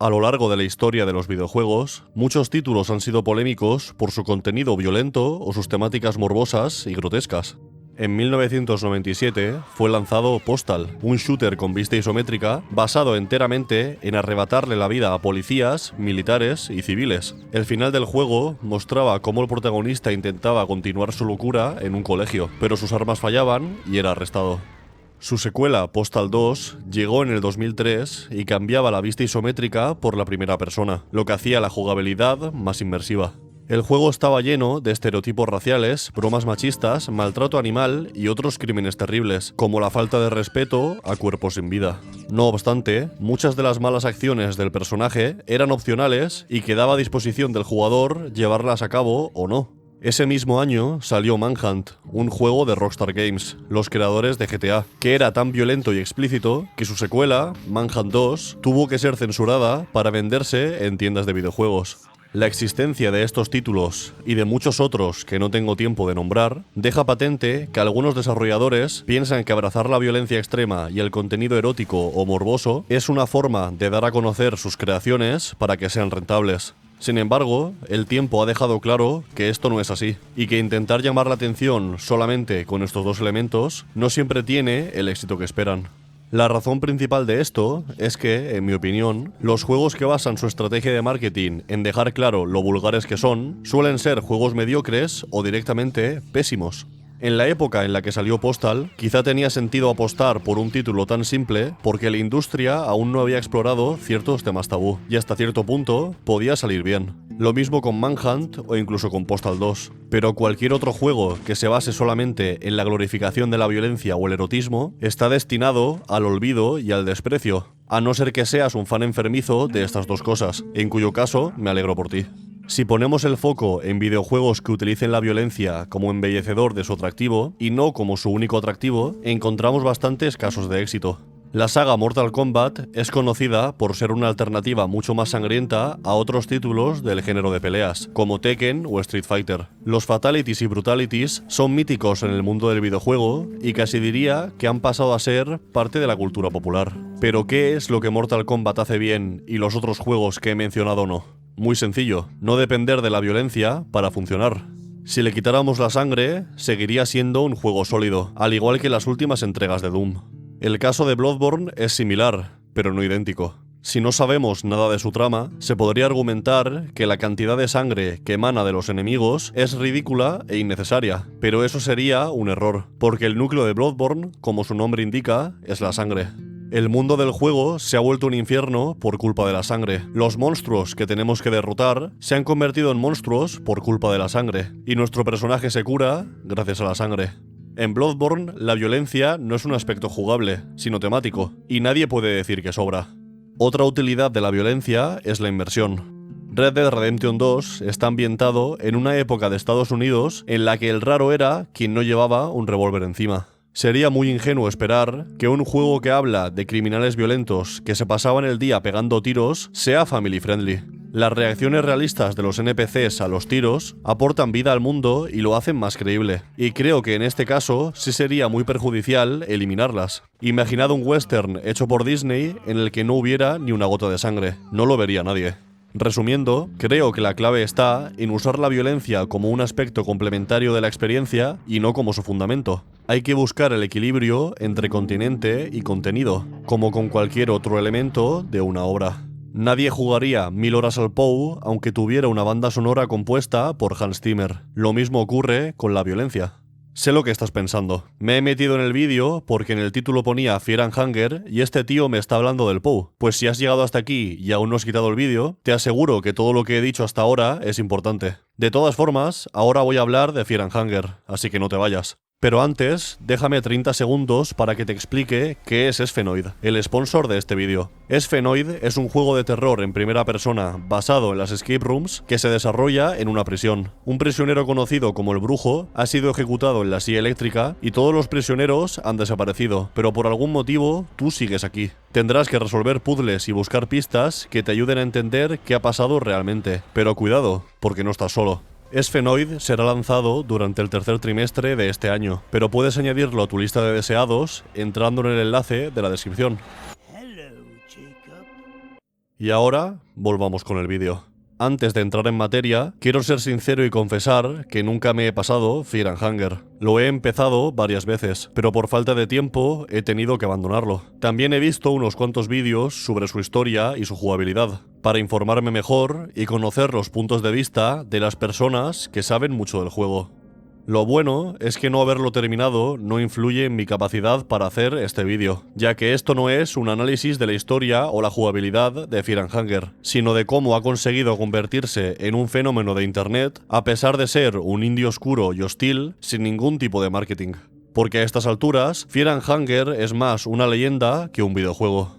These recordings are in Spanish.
A lo largo de la historia de los videojuegos, muchos títulos han sido polémicos por su contenido violento o sus temáticas morbosas y grotescas. En 1997 fue lanzado Postal, un shooter con vista isométrica basado enteramente en arrebatarle la vida a policías, militares y civiles. El final del juego mostraba cómo el protagonista intentaba continuar su locura en un colegio, pero sus armas fallaban y era arrestado. Su secuela, Postal 2, llegó en el 2003 y cambiaba la vista isométrica por la primera persona, lo que hacía la jugabilidad más inmersiva. El juego estaba lleno de estereotipos raciales, bromas machistas, maltrato animal y otros crímenes terribles, como la falta de respeto a cuerpos sin vida. No obstante, muchas de las malas acciones del personaje eran opcionales y quedaba a disposición del jugador llevarlas a cabo o no. Ese mismo año salió Manhunt, un juego de Rockstar Games, los creadores de GTA, que era tan violento y explícito que su secuela, Manhunt 2, tuvo que ser censurada para venderse en tiendas de videojuegos. La existencia de estos títulos, y de muchos otros que no tengo tiempo de nombrar, deja patente que algunos desarrolladores piensan que abrazar la violencia extrema y el contenido erótico o morboso es una forma de dar a conocer sus creaciones para que sean rentables. Sin embargo, el tiempo ha dejado claro que esto no es así, y que intentar llamar la atención solamente con estos dos elementos no siempre tiene el éxito que esperan. La razón principal de esto es que, en mi opinión, los juegos que basan su estrategia de marketing en dejar claro lo vulgares que son, suelen ser juegos mediocres o directamente pésimos. En la época en la que salió Postal, quizá tenía sentido apostar por un título tan simple porque la industria aún no había explorado ciertos temas tabú, y hasta cierto punto podía salir bien. Lo mismo con Manhunt o incluso con Postal 2. Pero cualquier otro juego que se base solamente en la glorificación de la violencia o el erotismo está destinado al olvido y al desprecio, a no ser que seas un fan enfermizo de estas dos cosas, en cuyo caso me alegro por ti. Si ponemos el foco en videojuegos que utilicen la violencia como embellecedor de su atractivo y no como su único atractivo, encontramos bastantes casos de éxito. La saga Mortal Kombat es conocida por ser una alternativa mucho más sangrienta a otros títulos del género de peleas, como Tekken o Street Fighter. Los fatalities y brutalities son míticos en el mundo del videojuego y casi diría que han pasado a ser parte de la cultura popular. Pero ¿qué es lo que Mortal Kombat hace bien y los otros juegos que he mencionado no? Muy sencillo, no depender de la violencia para funcionar. Si le quitáramos la sangre, seguiría siendo un juego sólido, al igual que las últimas entregas de Doom. El caso de Bloodborne es similar, pero no idéntico. Si no sabemos nada de su trama, se podría argumentar que la cantidad de sangre que emana de los enemigos es ridícula e innecesaria, pero eso sería un error, porque el núcleo de Bloodborne, como su nombre indica, es la sangre. El mundo del juego se ha vuelto un infierno por culpa de la sangre. Los monstruos que tenemos que derrotar se han convertido en monstruos por culpa de la sangre, y nuestro personaje se cura gracias a la sangre. En Bloodborne, la violencia no es un aspecto jugable, sino temático, y nadie puede decir que sobra. Otra utilidad de la violencia es la inmersión. Red Dead Redemption 2 está ambientado en una época de Estados Unidos en la que el raro era quien no llevaba un revólver encima. Sería muy ingenuo esperar que un juego que habla de criminales violentos que se pasaban el día pegando tiros sea family friendly. Las reacciones realistas de los NPCs a los tiros aportan vida al mundo y lo hacen más creíble. Y creo que en este caso sí sería muy perjudicial eliminarlas. Imaginad un western hecho por Disney en el que no hubiera ni una gota de sangre. No lo vería nadie. Resumiendo, creo que la clave está en usar la violencia como un aspecto complementario de la experiencia y no como su fundamento. Hay que buscar el equilibrio entre continente y contenido, como con cualquier otro elemento de una obra. Nadie jugaría 1000 horas al PoE aunque tuviera una banda sonora compuesta por Hans Zimmer. Lo mismo ocurre con la violencia. Sé lo que estás pensando. Me he metido en el vídeo porque en el título ponía Fear and Hunger y este tío me está hablando del PoE. Pues si has llegado hasta aquí y aún no has quitado el vídeo, te aseguro que todo lo que he dicho hasta ahora es importante. De todas formas, ahora voy a hablar de Fear and Hunger, así que no te vayas. Pero antes, déjame 30 segundos para que te explique qué es Sphenoid, el sponsor de este vídeo. Sphenoid es un juego de terror en primera persona basado en las escape rooms que se desarrolla en una prisión. Un prisionero conocido como el Brujo ha sido ejecutado en la silla eléctrica y todos los prisioneros han desaparecido, pero por algún motivo tú sigues aquí. Tendrás que resolver puzzles y buscar pistas que te ayuden a entender qué ha pasado realmente. Pero cuidado, porque no estás solo. Sphenoid será lanzado durante el tercer trimestre de este año, pero puedes añadirlo a tu lista de deseados entrando en el enlace de la descripción. Y ahora, volvamos con el vídeo. Antes de entrar en materia, quiero ser sincero y confesar que nunca me he pasado Fear and Hunger. Lo he empezado varias veces, pero por falta de tiempo he tenido que abandonarlo. También he visto unos cuantos vídeos sobre su historia y su jugabilidad, para informarme mejor y conocer los puntos de vista de las personas que saben mucho del juego. Lo bueno es que no haberlo terminado no influye en mi capacidad para hacer este vídeo, ya que esto no es un análisis de la historia o la jugabilidad de Fear and Hunger, sino de cómo ha conseguido convertirse en un fenómeno de internet a pesar de ser un indie oscuro y hostil sin ningún tipo de marketing. Porque a estas alturas, Fear and Hunger es más una leyenda que un videojuego.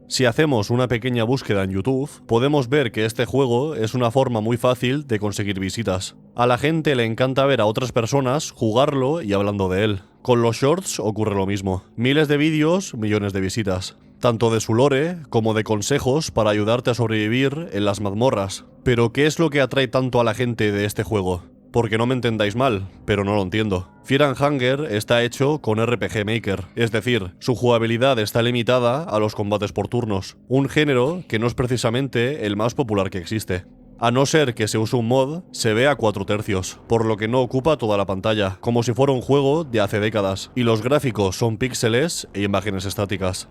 Si hacemos una pequeña búsqueda en YouTube, podemos ver que este juego es una forma muy fácil de conseguir visitas. A la gente le encanta ver a otras personas jugarlo y hablando de él. Con los shorts ocurre lo mismo. Miles de vídeos, millones de visitas. Tanto de su lore como de consejos para ayudarte a sobrevivir en las mazmorras. Pero ¿qué es lo que atrae tanto a la gente de este juego? Porque no me entendáis mal, pero no lo entiendo. Fear and Hunger está hecho con RPG Maker, es decir, su jugabilidad está limitada a los combates por turnos, un género que no es precisamente el más popular que existe. A no ser que se use un mod, se ve a 4/3, por lo que no ocupa toda la pantalla, como si fuera un juego de hace décadas, y los gráficos son píxeles e imágenes estáticas.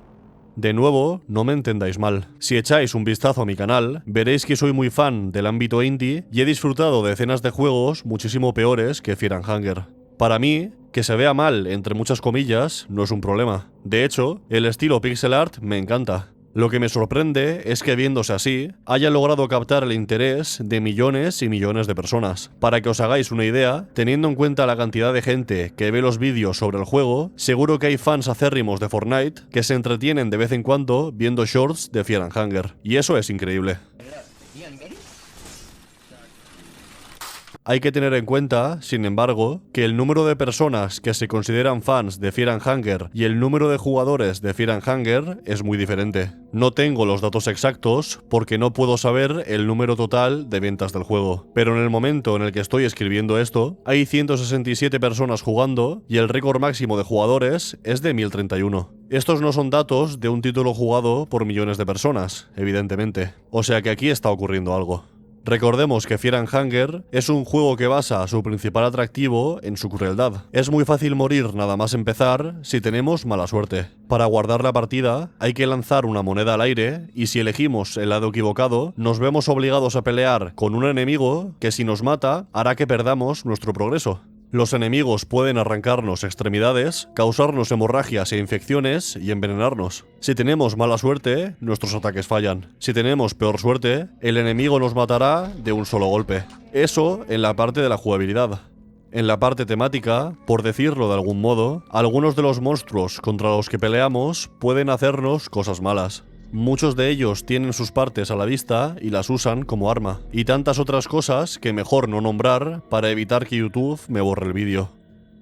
De nuevo, no me entendáis mal. Si echáis un vistazo a mi canal, veréis que soy muy fan del ámbito indie y he disfrutado de decenas de juegos muchísimo peores que Fear and Hunger. Para mí, que se vea mal, entre muchas comillas, no es un problema. De hecho, el estilo pixel art me encanta. Lo que me sorprende es que viéndose así, haya logrado captar el interés de millones y millones de personas. Para que os hagáis una idea, teniendo en cuenta la cantidad de gente que ve los vídeos sobre el juego, seguro que hay fans acérrimos de Fortnite que se entretienen de vez en cuando viendo shorts de Fear and Hunger. Y eso es increíble. Hay que tener en cuenta, sin embargo, que el número de personas que se consideran fans de Fear and Hunger y el número de jugadores de Fear and Hunger es muy diferente. No tengo los datos exactos porque no puedo saber el número total de ventas del juego, pero en el momento en el que estoy escribiendo esto, hay 167 personas jugando y el récord máximo de jugadores es de 1031. Estos no son datos de un título jugado por millones de personas, evidentemente. O sea que aquí está ocurriendo algo. Recordemos que Fear and Hunger es un juego que basa su principal atractivo en su crueldad. Es muy fácil morir nada más empezar si tenemos mala suerte. Para guardar la partida hay que lanzar una moneda al aire y si elegimos el lado equivocado nos vemos obligados a pelear con un enemigo que si nos mata hará que perdamos nuestro progreso. Los enemigos pueden arrancarnos extremidades, causarnos hemorragias e infecciones y envenenarnos. Si tenemos mala suerte, nuestros ataques fallan. Si tenemos peor suerte, el enemigo nos matará de un solo golpe. Eso en la parte de la jugabilidad. En la parte temática, por decirlo de algún modo, algunos de los monstruos contra los que peleamos pueden hacernos cosas malas. Muchos de ellos tienen sus partes a la vista y las usan como arma, y tantas otras cosas que mejor no nombrar para evitar que YouTube me borre el vídeo.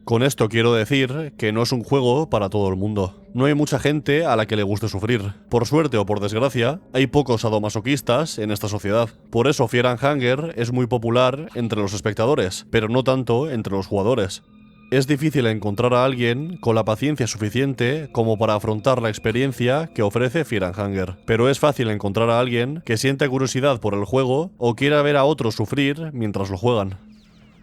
Con esto quiero decir que no es un juego para todo el mundo. No hay mucha gente a la que le guste sufrir. Por suerte o por desgracia, hay pocos sadomasoquistas en esta sociedad. Por eso Fear and Hunger es muy popular entre los espectadores, pero no tanto entre los jugadores. Es difícil encontrar a alguien con la paciencia suficiente como para afrontar la experiencia que ofrece Fear and Hunger, pero es fácil encontrar a alguien que sienta curiosidad por el juego o quiera ver a otros sufrir mientras lo juegan.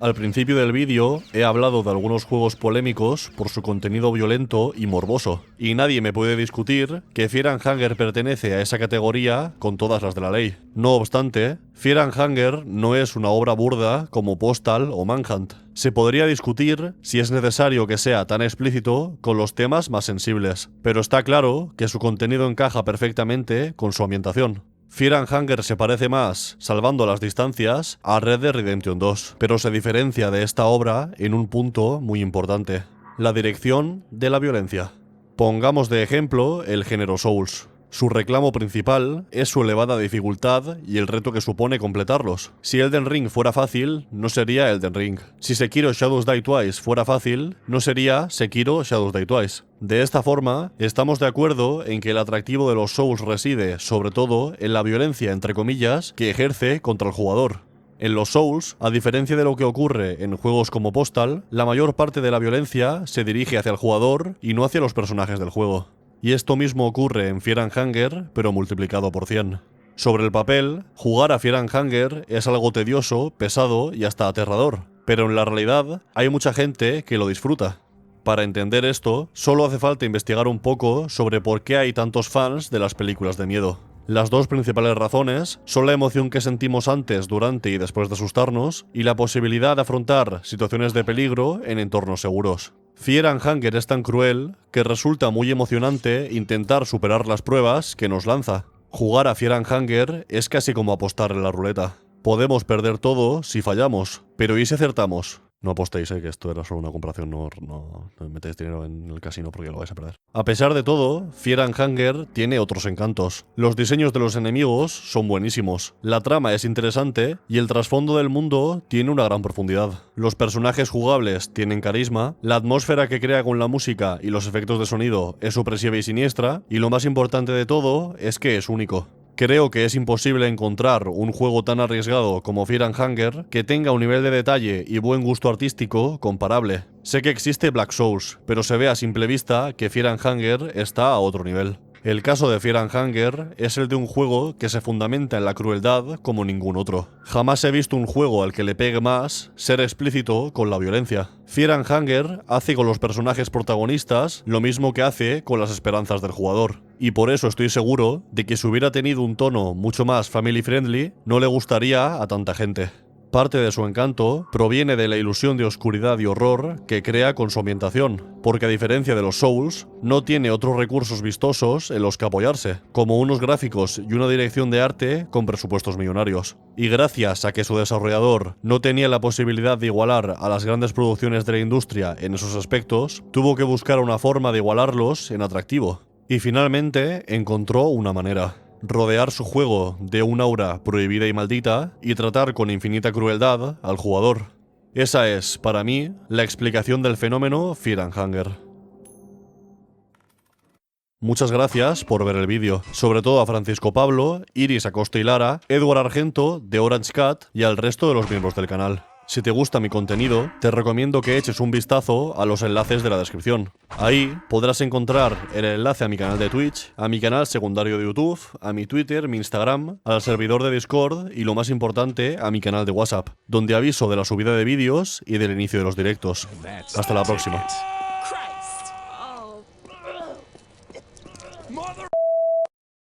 Al principio del vídeo he hablado de algunos juegos polémicos por su contenido violento y morboso, y nadie me puede discutir que Fear and Hunger pertenece a esa categoría con todas las de la ley. No obstante, Fear and Hunger no es una obra burda como Postal o Manhunt. Se podría discutir si es necesario que sea tan explícito con los temas más sensibles, pero está claro que su contenido encaja perfectamente con su ambientación. Fear and Hunger se parece más, salvando las distancias, a Red Dead Redemption 2, pero se diferencia de esta obra en un punto muy importante: la dirección de la violencia. Pongamos de ejemplo el género Souls. Su reclamo principal es su elevada dificultad y el reto que supone completarlos. Si Elden Ring fuera fácil, no sería Elden Ring. Si Sekiro Shadows Die Twice fuera fácil, no sería Sekiro Shadows Die Twice. De esta forma, estamos de acuerdo en que el atractivo de los Souls reside, sobre todo, en la violencia, entre comillas, que ejerce contra el jugador. En los Souls, a diferencia de lo que ocurre en juegos como Postal, la mayor parte de la violencia se dirige hacia el jugador y no hacia los personajes del juego. Y esto mismo ocurre en Fear and Hunger, pero multiplicado por 100. Sobre el papel, jugar a Fear and Hunger es algo tedioso, pesado y hasta aterrador, pero en la realidad hay mucha gente que lo disfruta. Para entender esto, solo hace falta investigar un poco sobre por qué hay tantos fans de las películas de miedo. Las dos principales razones son la emoción que sentimos antes, durante y después de asustarnos, y la posibilidad de afrontar situaciones de peligro en entornos seguros. Fear and Hunger es tan cruel que resulta muy emocionante intentar superar las pruebas que nos lanza. Jugar a Fear and Hunger es casi como apostar en la ruleta. Podemos perder todo si fallamos, pero ¿y si acertamos? No apostéis, que esto era solo una comparación, no metéis dinero en el casino porque lo vais a perder. A pesar de todo, Fear and Hunger tiene otros encantos. Los diseños de los enemigos son buenísimos, la trama es interesante y el trasfondo del mundo tiene una gran profundidad. Los personajes jugables tienen carisma, la atmósfera que crea con la música y los efectos de sonido es opresiva y siniestra, y lo más importante de todo es que es único. Creo que es imposible encontrar un juego tan arriesgado como Fear and Hunger que tenga un nivel de detalle y buen gusto artístico comparable. Sé que existe Black Souls, pero se ve a simple vista que Fear and Hunger está a otro nivel. El caso de Fear and Hunger es el de un juego que se fundamenta en la crueldad como ningún otro. Jamás he visto un juego al que le pegue más ser explícito con la violencia. Fear and Hunger hace con los personajes protagonistas lo mismo que hace con las esperanzas del jugador. Y por eso estoy seguro de que si hubiera tenido un tono mucho más family friendly, no le gustaría a tanta gente. Parte de su encanto proviene de la ilusión de oscuridad y horror que crea con su ambientación, porque a diferencia de los Souls, no tiene otros recursos vistosos en los que apoyarse, como unos gráficos y una dirección de arte con presupuestos millonarios. Y gracias a que su desarrollador no tenía la posibilidad de igualar a las grandes producciones de la industria en esos aspectos, tuvo que buscar una forma de igualarlos en atractivo. Y finalmente encontró una manera. Rodear su juego de un aura prohibida y maldita y tratar con infinita crueldad al jugador. Esa es, para mí, la explicación del fenómeno Fear and Hunger. Muchas gracias por ver el vídeo, sobre todo a Francisco Pablo, Iris Acosta y Lara, Edward Argento, de Orange Cat y al resto de los miembros del canal. Si te gusta mi contenido, te recomiendo que eches un vistazo a los enlaces de la descripción. Ahí podrás encontrar el enlace a mi canal de Twitch, a mi canal secundario de YouTube, a mi Twitter, mi Instagram, al servidor de Discord y, lo más importante, a mi canal de WhatsApp, donde aviso de la subida de vídeos y del inicio de los directos. Hasta la próxima.